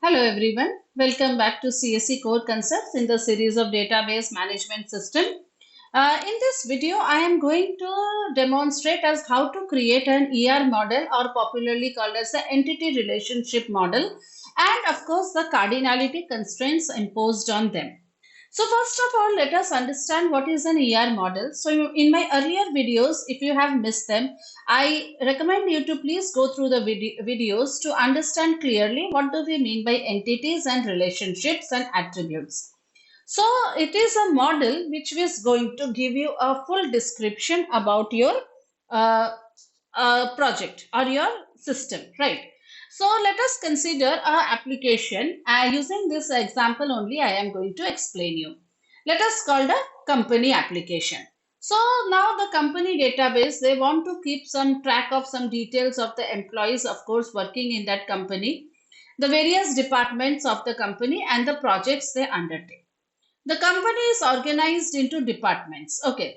Hello everyone, welcome back to CSE Core Concepts in the series of Database Management System. In this video, I am going to demonstrate as how to create an ER model, or popularly called as the Entity Relationship Model, and of course the cardinality constraints imposed on them. So first of all, let us understand what is an ER model. So in my earlier videos, if you have missed them, I recommend you to please go through the videos to understand clearly what do we mean by entities and relationships and attributes. So it is a model which is going to give you a full description about your uh, project or your system, right? So let us consider a application. Using this example only, I am going to explain you. Let us call the company application. So now the company database, they want to keep some track of some details of the employees, of course, working in that company, the various departments of the company and the projects they undertake. The company is organized into departments. Okay,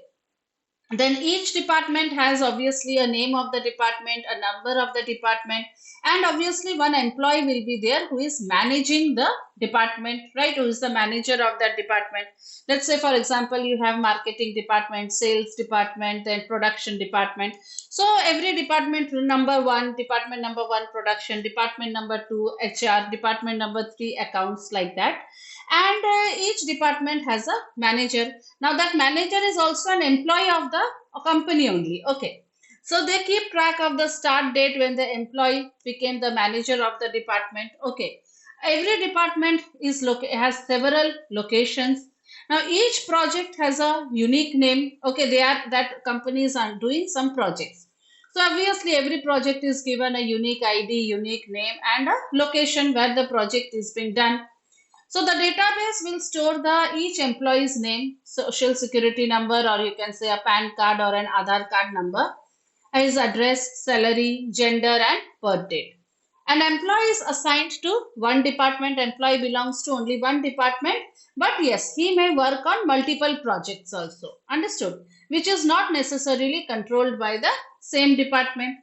then each department has obviously a name of the department, a number of the department, and obviously one employee will be there who is managing the department, right? Who is the manager of that department. Let's say, for example, you have marketing department, sales department, then production department. So every department, department number one, production, department number two, HR, department number three, accounts, like that. And each department has a manager. Now that manager is also an employee of the company only. Okay. So they keep track of the start date when the employee became the manager of the department. Okay. Every department has several locations. Now each project has a unique name. Okay, that companies are doing some projects. So obviously every project is given a unique ID, unique name, and a location where the project is being done. So the database will store the each employee's name, social security number, or you can say a PAN card or an Aadhaar card number, his address, salary, gender, and birth date. An employee is assigned to one department. Employee belongs to only one department, but yes, he may work on multiple projects also. Understood? Which is not necessarily controlled by the same department.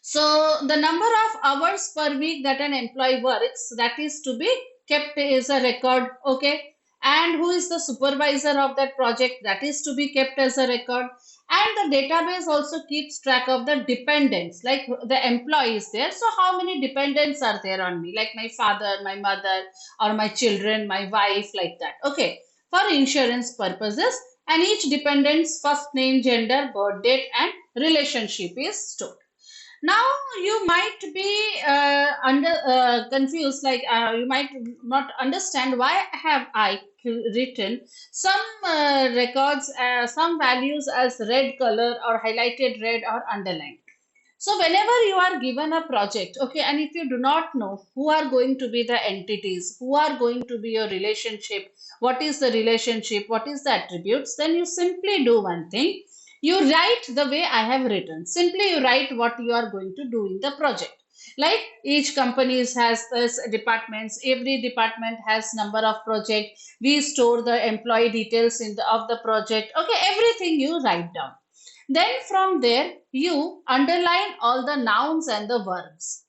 So the number of hours per week that an employee works, that is to be kept as a record. Okay. And who is the supervisor of that project, that is to be kept as a record. And the database also keeps track of the dependents, like the employees there. So how many dependents are there on me, like my father, my mother, or my children, my wife, like that. Okay. For insurance purposes, and each dependent's first name, gender, birth date, and relationship is stored. Now you might be under confused, like you might not understand why have I written some records, some values as red color or highlighted red or underlined. So whenever you are given a project, okay, and if you do not know who are going to be the entities, who are going to be your relationship, what is the relationship, what is the attributes, then you simply do one thing. You write the way I have written. Simply you write what you are going to do in the project. Like each company has this departments, every department has number of project. We store the employee details of the project. Okay, everything you write down. Then from there, you underline all the nouns and the verbs.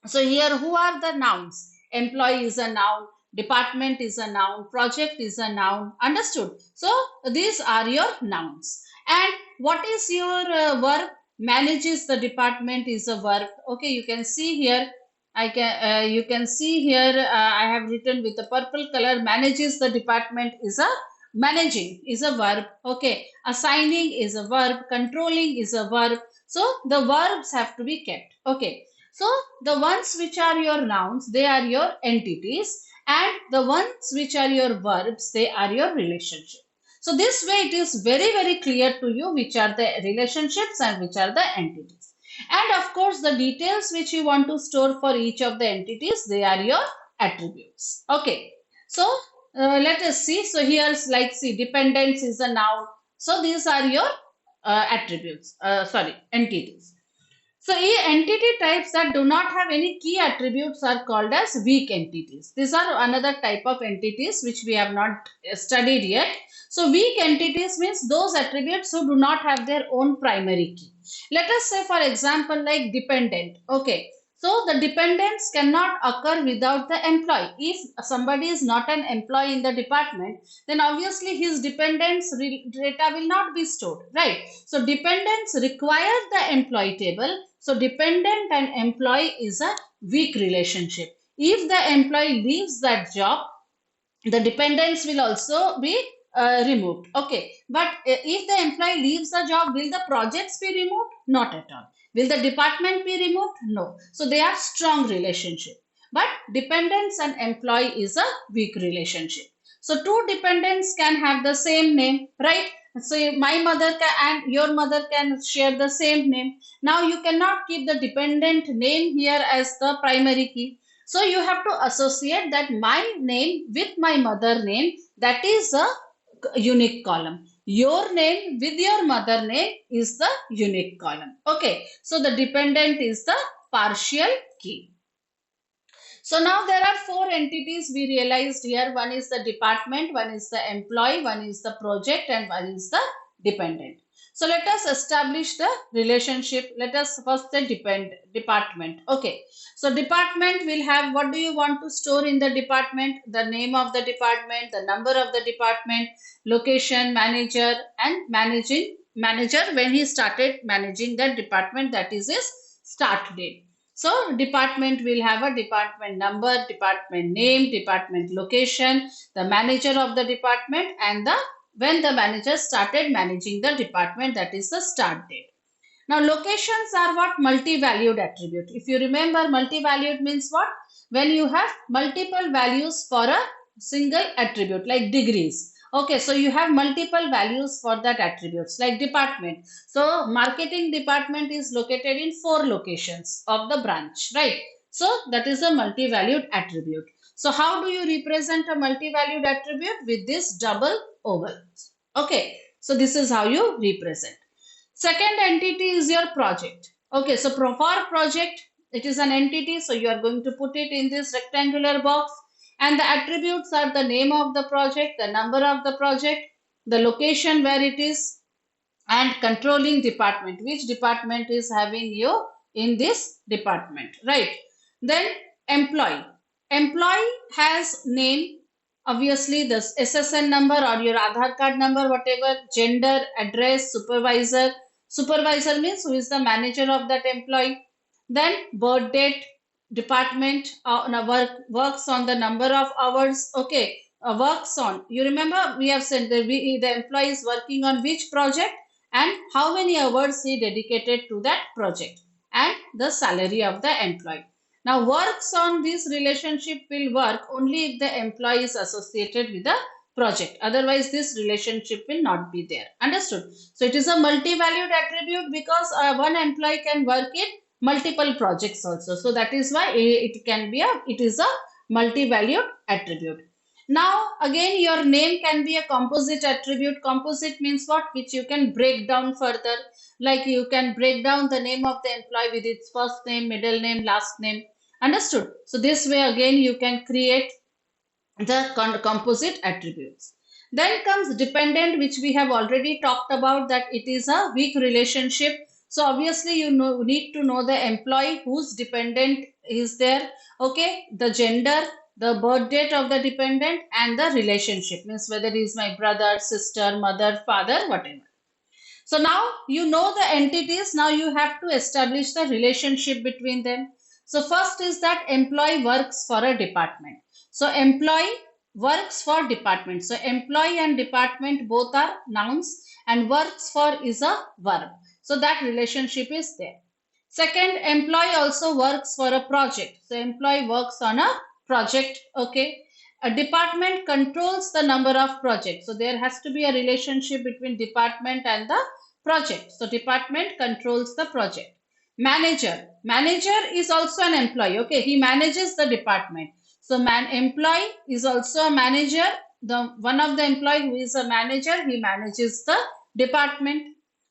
So here, who are the nouns? Employee is a noun, department is a noun, project is a noun. Understood? So these are your nouns. And what is your verb? Manages the department is a verb. Okay, you can see here. You can see here. I have written with the purple color. Manages the department is a managing is a verb. Okay, assigning is a verb. Controlling is a verb. So the verbs have to be kept. Okay. So the ones which are your nouns, they are your entities, and the ones which are your verbs, they are your relationship. So this way it is very, very clear to you which are the relationships and which are the entities. And of course, the details which you want to store for each of the entities, they are your attributes. Okay. So let us see. So here's like, see, dependence is a noun. So these are your entities. So entity types that do not have any key attributes are called as weak entities. These are another type of entities which we have not studied yet. So weak entities means those attributes who do not have their own primary key. Let us say, for example, like dependent. Okay. So the dependence cannot occur without the employee. If somebody is not an employee in the department, then obviously his dependence data will not be stored, right? So dependence requires the employee table. So dependent and employee is a weak relationship. If the employee leaves that job, the dependence will also be removed. Okay, but if the employee leaves the job, will the projects be removed? Not at all. Will the department be removed? No. So they are strong relationship, but dependence and employee is a weak relationship. So two dependents can have the same name, right? So my mother and your mother can share the same name. Now you cannot keep the dependent name here as the primary key. So you have to associate that my name with my mother name, that is a unique column. Your name with your mother name is the unique column. Okay, so the dependent is the partial key. So now there are four entities we realized here. One is the department, one is the employee, one is the project, and one is the dependent. So let us establish the relationship. Let us first say department. Okay. So department will have, what do you want to store in the department? The name of the department, the number of the department, location, manager, and manager when he started managing that department, that is his start date. So department will have a department number, department name, department location, the manager of the department, and the when the manager started managing the department, that is the start date. Now locations are what? Multi-valued attribute. If you remember, multi-valued means what? When you have multiple values for a single attribute, like degrees. Okay, so you have multiple values for that attributes, like department. So marketing department is located in 4 locations of the branch, right? So that is a multi-valued attribute. So how do you represent a multi-valued attribute? With this double oval. Okay, so this is how you represent. Second entity is your project. Okay, so for project, it is an entity, so you are going to put it in this rectangular box, and the attributes are the name of the project, the number of the project, the location where it is, and controlling department, which department is having you in this department, right? Then employee. Employee has name, obviously the SSN number or your Aadhaar card number, whatever, gender, address, supervisor. Supervisor means who is the manager of that employee. Then birth date, department, works on the number of hours. Okay, works on. You remember we have said that the employee is working on which project and how many hours he dedicated to that project, and the salary of the employee. Now works on this relationship will work only if the employee is associated with the project. Otherwise this relationship will not be there. Understood? So it is a multi-valued attribute because one employee can work in multiple projects also. So that is why it is a multi-valued attribute. Now again your name can be a composite attribute. Composite means what? Which you can break down further. Like you can break down the name of the employee with its first name, middle name, last name. Understood? So this way again you can create the composite attributes. Then comes dependent, which we have already talked about, that it is a weak relationship. So obviously you need to know the employee whose dependent is there. Okay, the gender, the birth date of the dependent, and the relationship, means whether he is my brother, sister, mother, father, whatever. So now you know the entities. Now you have to establish the relationship between them. So first is that employee works for a department. So employee works for department. So employee and department both are nouns, and works for is a verb. So that relationship is there. Second, employee also works for a project. So employee works on a project. Okay. A department controls the number of projects. So there has to be a relationship between department and the project. So department controls the project. Manager. Manager is also an employee. Okay. He manages the department. So employee is also a manager. The one of the employee who is a manager, he manages the department.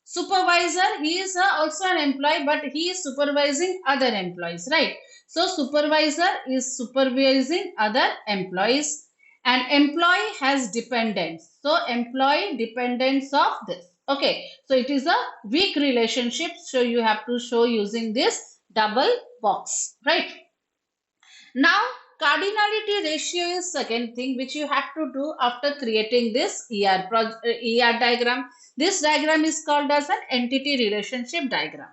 Supervisor, he is also an employee, but he is supervising other employees, right? So supervisor is supervising other employees, and employee has dependents. So employee dependents of this. Okay, so it is a weak relationship. So you have to show using this double box, right? Now, cardinality ratio is second thing which you have to do after creating this ER diagram. This diagram is called as an entity relationship diagram.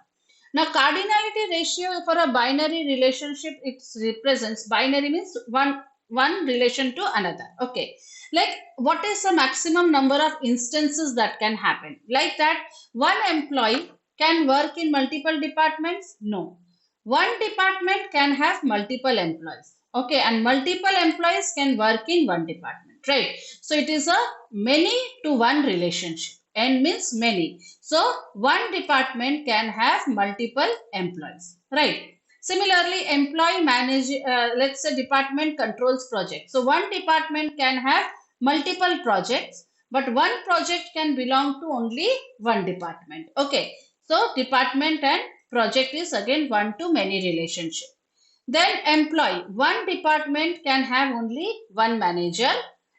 Now, cardinality ratio for a binary relationship, it represents, binary means one relation to another. Okay, like what is the maximum number of instances that can happen? Like that, one employee can work in multiple departments? No. One department can have multiple employees. Okay, and multiple employees can work in one department, right? So it is a many to one relationship. N means many. So one department can have multiple employees, right? Similarly, employee manage, let's say department controls project. So one department can have multiple projects, but one project can belong to only one department. Okay, so department and project is again one to many relationship. Then employee, one department can have only one manager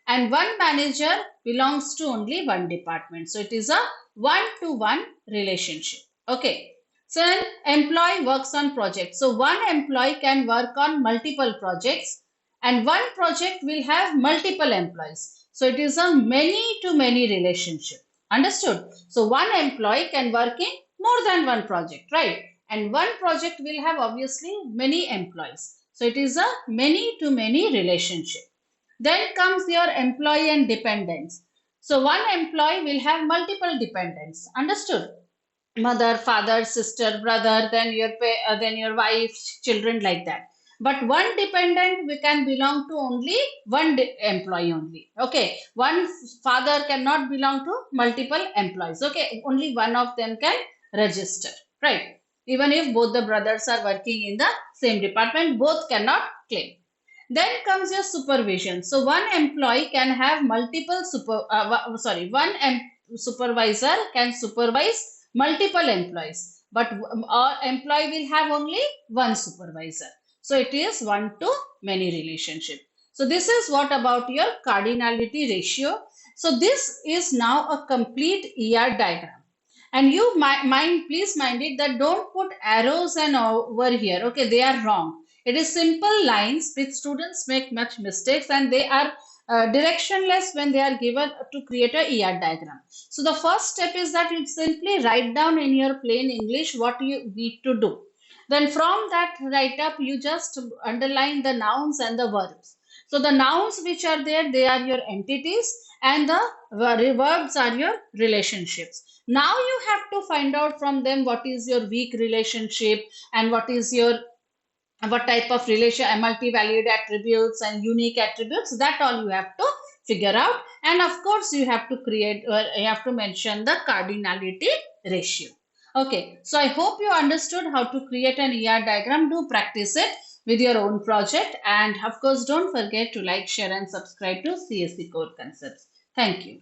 and one manager belongs to only one department. So it is a one to one relationship. Okay. So an employee works on projects. So one employee can work on multiple projects and one project will have multiple employees. So it is a many to many relationship. Understood? So one employee can work in more than one project, right? And one project will have obviously many employees. So it is a many to many relationship. Then comes your employee and dependents. So one employee will have multiple dependents. Understood? Mother, father, sister, brother, then your wife, children, like that. But one dependent we can belong to only one employee only. Okay, one father cannot belong to multiple employees. Okay, only one of them can register, right? Even if both the brothers are working in the same department, both cannot claim. Then comes your supervision. So one employee can have multiple one supervisor can supervise multiple employees, but employee will have only one supervisor. So it is one to many relationship. So this is what about your cardinality ratio. So this is now a complete ER diagram. And you please mind it that don't put arrows and over here. Okay, they are wrong. It is simple lines which students make much mistakes and they are directionless when they are given to create a ER diagram. So the first step is that you simply write down in your plain English what you need to do. Then from that write up, you just underline the nouns and the verbs. So the nouns which are there, they are your entities and the verbs are your relationships. Now you have to find out from them what is your weak relationship and what type of relation, multi-valued attributes and unique attributes. That all you have to figure out. And of course you have to you have to mention the cardinality ratio. Okay, so I hope you understood how to create an ER diagram. Do practice it with your own project, and of course don't forget to like, share and subscribe to CSE Core Concepts. Thank you.